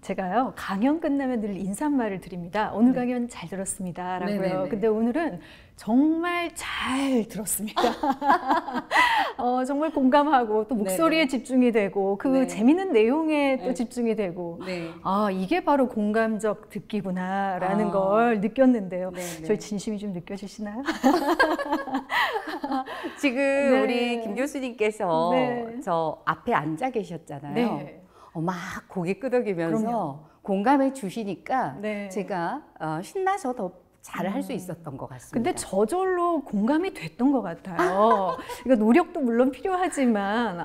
제가요, 강연 끝나면 늘 인사말을 드립니다. 오늘 네. 강연 잘 들었습니다. 라고요. 네네네. 근데 오늘은 정말 잘 들었습니다. 정말 공감하고 또 목소리에 네네. 집중이 되고 그 네. 재밌는 내용에 또 네. 집중이 되고 네. 아, 이게 바로 공감적 듣기구나 라는 아. 걸 느꼈는데요. 네네. 저희 진심이 좀 느껴지시나요? 지금 네. 우리 김 교수님께서 네. 저 앞에 앉아 계셨잖아요. 네. 막 고개 끄덕이면서 그럼요. 공감해 주시니까 네. 제가 신나서 더 잘 할 수 있었던 것 같습니다. 근데 저절로 공감이 됐던 것 같아요. 그러니까 노력도 물론 필요하지만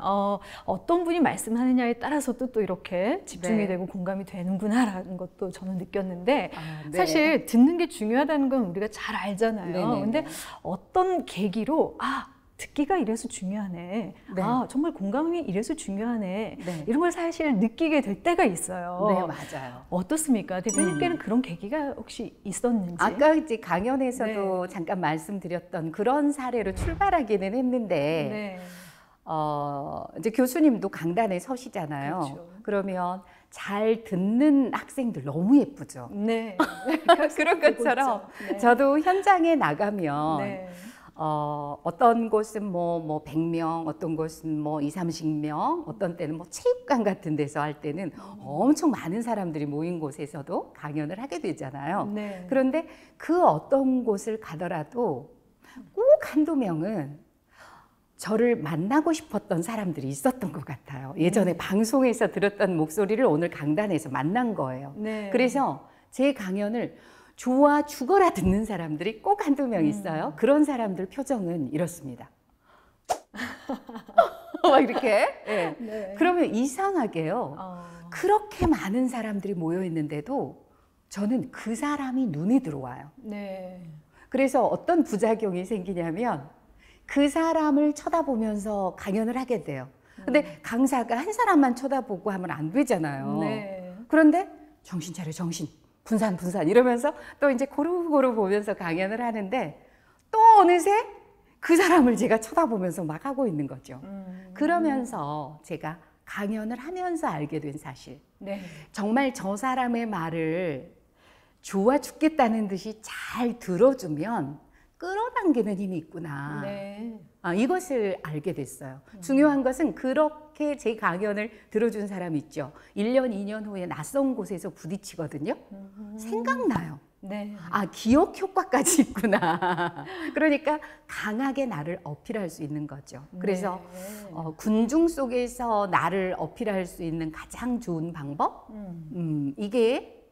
어떤 분이 말씀하느냐에 따라서도 또 이렇게 집중이 네. 되고 공감이 되는구나라는 것도 저는 느꼈는데 아, 네. 사실 듣는 게 중요하다는 건 우리가 잘 알잖아요. 네네네. 근데 어떤 계기로 듣기가 이래서 중요하네. 네. 정말 공감이 이래서 중요하네. 네. 이런 걸 사실 느끼게 될 때가 있어요. 네, 맞아요. 어떻습니까? 대표님께는 그런 계기가 혹시 있었는지? 아까 이제 강연에서도 잠깐 말씀드렸던 그런 사례로 출발하기는 했는데 네. 이제 교수님도 강단에 서시잖아요. 그렇죠. 그러면 잘 듣는 학생들 너무 예쁘죠. 네. 그런 것처럼 네. 저도 현장에 나가면 네. 어떤 곳은 뭐 100명, 어떤 곳은 뭐 20, 30명, 어떤 때는 뭐 체육관 같은 데서 할 때는 엄청 많은 사람들이 모인 곳에서도 강연을 하게 되잖아요. 네. 그런데 그 어떤 곳을 가더라도 꼭 한두 명은 저를 만나고 싶었던 사람들이 있었던 것 같아요. 예전에 방송에서 들었던 목소리를 오늘 강단에서 만난 거예요. 네. 그래서 제 강연을 좋아 죽어라 듣는 사람들이 꼭 한두 명 있어요. 그런 사람들 표정은 이렇습니다. 막 이렇게. 네. 네. 그러면 이상하게요. 그렇게 많은 사람들이 모여 있는데도 저는 그 사람이 눈에 들어와요. 네. 그래서 어떤 부작용이 생기냐면 그 사람을 쳐다보면서 강연을 하게 돼요. 근데 강사가 한 사람만 쳐다보고 하면 안 되잖아요. 네. 그런데 정신 차려, 정신. 분산 이러면서 또 이제 고루고루 보면서 강연을 하는데 또 어느새 그 사람을 제가 쳐다보면서 막 하고 있는 거죠. 그러면서 제가 강연을 하면서 알게 된 사실. 네. 정말 저 사람의 말을 좋아 죽겠다는 듯이 잘 들어주면 끌어당기는 힘이 있구나. 네. 이것을 알게 됐어요. 중요한 것은 그렇게 제 강연을 들어준 사람 있죠. 1년, 2년 후에 낯선 곳에서 부딪히거든요. 생각나요. 네. 기억 효과까지 있구나. 그러니까 강하게 나를 어필할 수 있는 거죠. 그래서 네. 군중 속에서 나를 어필할 수 있는 가장 좋은 방법? 이게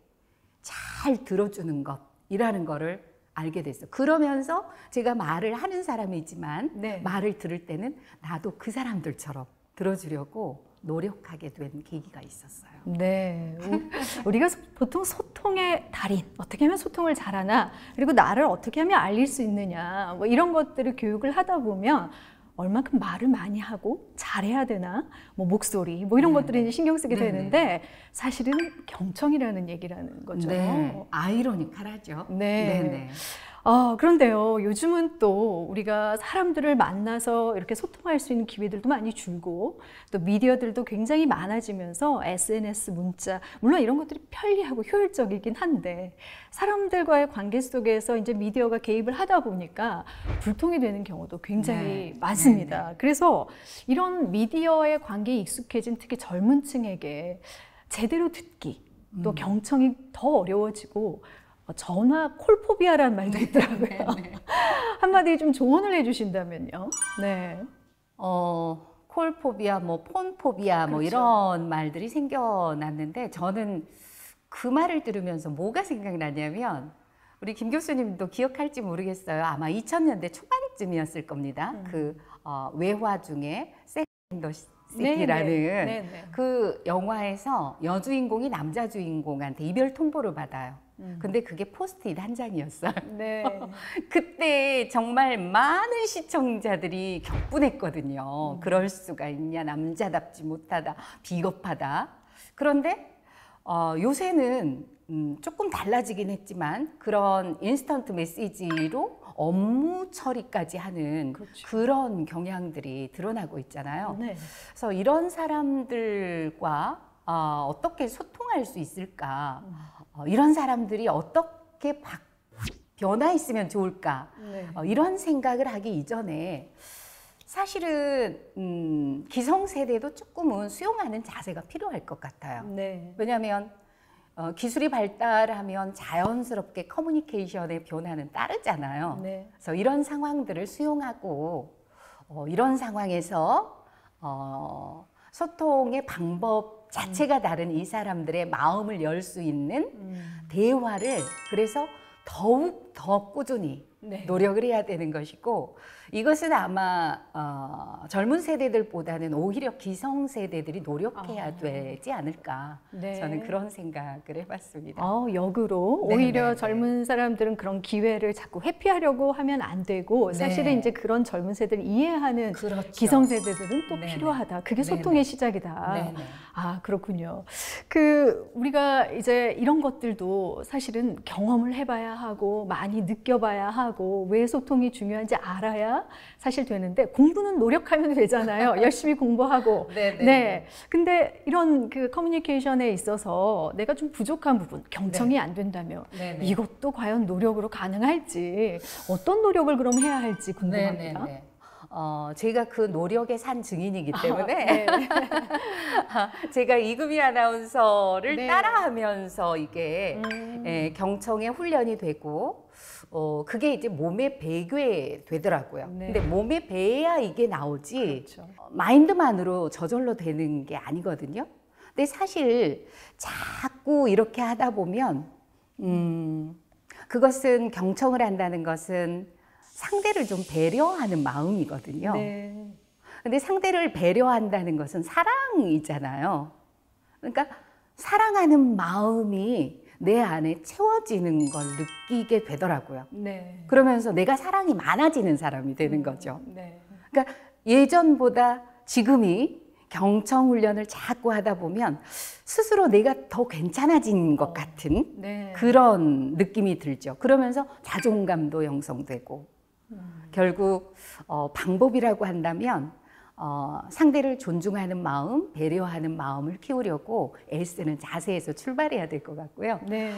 잘 들어주는 것이라는 거를 알게 됐어요. 그러면서 제가 말을 하는 사람이지만 네. 말을 들을 때는 나도 그 사람들처럼 들어주려고 노력하게 된 계기가 있었어요. 네. 우리가 보통 소통의 달인, 어떻게 하면 소통을 잘하나, 그리고 나를 어떻게 하면 알릴 수 있느냐, 뭐 이런 것들을 교육을 하다 보면 얼만큼 말을 많이 하고 잘해야 되나, 뭐 목소리, 뭐 이런 것들을 이제 신경 쓰게 되는데 사실은 경청이라는 얘기라는 거죠. 네. 아이러니컬하죠. 네. 네네. 그런데요, 요즘은 또 우리가 사람들을 만나서 이렇게 소통할 수 있는 기회들도 많이 줄고 또 미디어들도 굉장히 많아지면서 SNS, 문자, 물론 이런 것들이 편리하고 효율적이긴 한데 사람들과의 관계 속에서 이제 미디어가 개입을 하다 보니까 불통이 되는 경우도 굉장히 많습니다. 네네. 그래서 이런 미디어의 관계에 익숙해진 특히 젊은 층에게 제대로 듣기, 또 경청이 더 어려워지고 전화 콜포비아라는 말도 있더라고요. 한마디 좀 조언을 해주신다면요. 네. 콜포비아, 뭐 폰포비아, 뭐 그렇죠. 이런 말들이 생겨났는데 저는 그 말을 들으면서 뭐가 생각나냐면 우리 김 교수님도 기억할지 모르겠어요. 아마 2000년대 초반쯤이었을 겁니다. 그 외화 중에 섹스 시티라는 네네. 그 영화에서 여주인공이 남자 주인공한테 이별 통보를 받아요. 근데 그게 포스트잇 한 장이었어요. 네. 그때 정말 많은 시청자들이 격분했거든요. 그럴 수가 있냐, 남자답지 못하다, 비겁하다. 그런데 요새는 조금 달라지긴 했지만 그런 인스턴트 메시지로 업무 처리까지 하는 그렇죠. 그런 경향들이 드러나고 있잖아요. 네. 그래서 이런 사람들과 어떻게 소통할 수 있을까? 이런 사람들이 어떻게 변화했으면 좋을까? 네. 이런 생각을 하기 이전에 사실은 기성세대도 조금은 수용하는 자세가 필요할 것 같아요. 네. 왜냐하면 기술이 발달하면 자연스럽게 커뮤니케이션의 변화는 따르잖아요. 네. 그래서 이런 상황들을 수용하고 이런 상황에서 소통의 방법 자체가 다른 이 사람들의 마음을 열 수 있는 대화를 그래서 더욱 더 꾸준히 네. 노력을 해야 되는 것이고 이것은 아마 젊은 세대들보다는 오히려 기성세대들이 노력해야 되지 않을까 네. 저는 그런 생각을 해봤습니다. 역으로 네, 오히려 네, 네. 젊은 사람들은 그런 기회를 자꾸 회피하려고 하면 안 되고 네. 사실은 이제 그런 젊은 세대를 이해하는 그렇죠. 기성세대들은 또 네, 필요하다. 그게 네, 소통의 네. 시작이다. 네, 네. 그렇군요. 우리가 이제 이런 것들도 사실은 경험을 해봐야 하고 많이 느껴봐야 하고 왜 소통이 중요한지 알아야 사실 되는데 공부는 노력하면 되잖아요. 열심히 공부하고. 네, 네. 네. 근데 이런 그 커뮤니케이션에 있어서 내가 좀 부족한 부분, 경청이 안 된다면 네, 네. 이것도 과연 노력으로 가능할지 어떤 노력을 그럼 해야 할지 궁금합니다. 네, 네, 네. 제가 그 노력의 산 증인이기 때문에 네. 제가 이금희 아나운서를 네. 따라하면서 이게 경청의 훈련이 되고 그게 이제 몸에 배게 되더라고요. 네. 근데 몸에 배야 이게 나오지 그렇죠. 마인드만으로 저절로 되는 게 아니거든요. 근데 사실 자꾸 이렇게 하다 보면 그것은 경청을 한다는 것은 상대를 좀 배려하는 마음이거든요. 네. 근데 상대를 배려한다는 것은 사랑이잖아요. 그러니까 사랑하는 마음이 내 안에 채워지는 걸 느끼게 되더라고요. 네. 그러면서 내가 사랑이 많아지는 사람이 되는 거죠. 네. 그러니까 예전보다 지금이 경청 훈련을 자꾸 하다 보면 스스로 내가 더 괜찮아진 것 같은 네. 그런 느낌이 들죠. 그러면서 자존감도 형성되고 결국 방법이라고 한다면 상대를 존중하는 마음, 배려하는 마음을 키우려고 애쓰는 자세에서 출발해야 될 것 같고요. 네.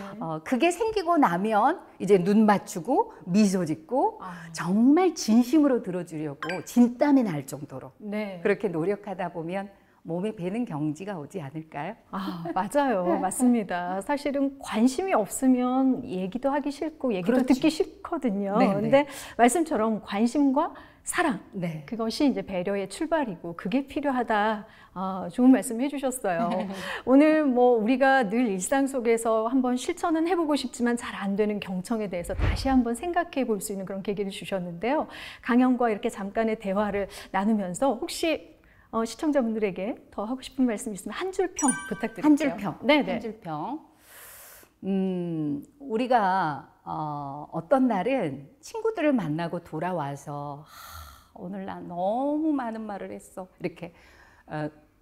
그게 생기고 나면 이제 눈 맞추고 미소 짓고 정말 진심으로 들어주려고 진땀이 날 정도로 네. 그렇게 노력하다 보면 몸에 배는 경지가 오지 않을까요? 맞아요. 맞습니다. 사실은 관심이 없으면 얘기도 하기 싫고 얘기도 그렇죠. 듣기 싫거든요. 네네. 근데 말씀처럼 관심과 사랑, 네. 그것이 이제 배려의 출발이고 그게 필요하다. 좋은 말씀 해주셨어요. 오늘 뭐 우리가 늘 일상 속에서 한번 실천은 해보고 싶지만 잘 안 되는 경청에 대해서 다시 한번 생각해 볼 수 있는 그런 계기를 주셨는데요. 강연과 이렇게 잠깐의 대화를 나누면서 혹시 시청자분들에게 더 하고 싶은 말씀 있으면 한 줄 평 부탁드릴게요. 한 줄 평. 네네. 한 줄 평. 우리가 어떤 날은 친구들을 만나고 돌아와서 오늘 나 너무 많은 말을 했어. 이렇게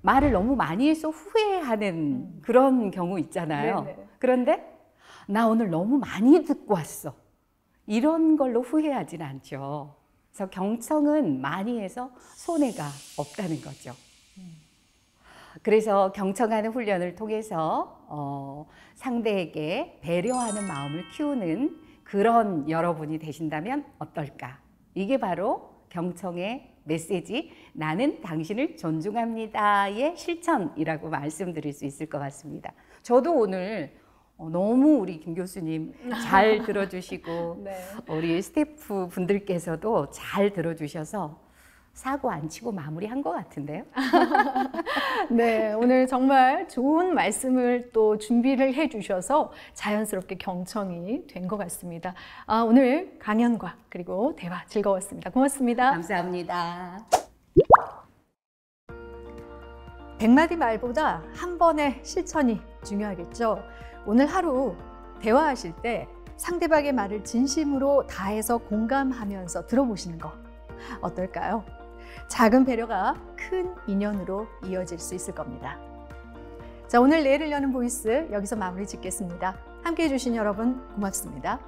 말을 너무 많이 해서 후회하는 그런 경우 있잖아요. 네네. 그런데 나 오늘 너무 많이 듣고 왔어. 이런 걸로 후회하진 않죠. 그래서 경청은 많이 해서 손해가 없다는 거죠. 그래서 경청하는 훈련을 통해서 상대에게 배려하는 마음을 키우는 그런 여러분이 되신다면 어떨까? 이게 바로 경청의 메시지, 나는 당신을 존중합니다의 실천이라고 말씀드릴 수 있을 것 같습니다. 저도 오늘 너무 우리 김 교수님 잘 들어주시고 네. 우리 스태프 분들께서도 잘 들어주셔서 사고 안 치고 마무리한 것 같은데요. 네, 오늘 정말 좋은 말씀을 또 준비를 해주셔서 자연스럽게 경청이 된 것 같습니다. 오늘 강연과 그리고 대화 즐거웠습니다. 고맙습니다. 감사합니다. 100마디 말보다 한 번의 실천이 중요하겠죠. 오늘 하루 대화하실 때 상대방의 말을 진심으로 다해서 공감하면서 들어보시는 거 어떨까요? 작은 배려가 큰 인연으로 이어질 수 있을 겁니다. 자, 오늘 내일을 여는 보이스 여기서 마무리 짓겠습니다. 함께해 주신 여러분 고맙습니다.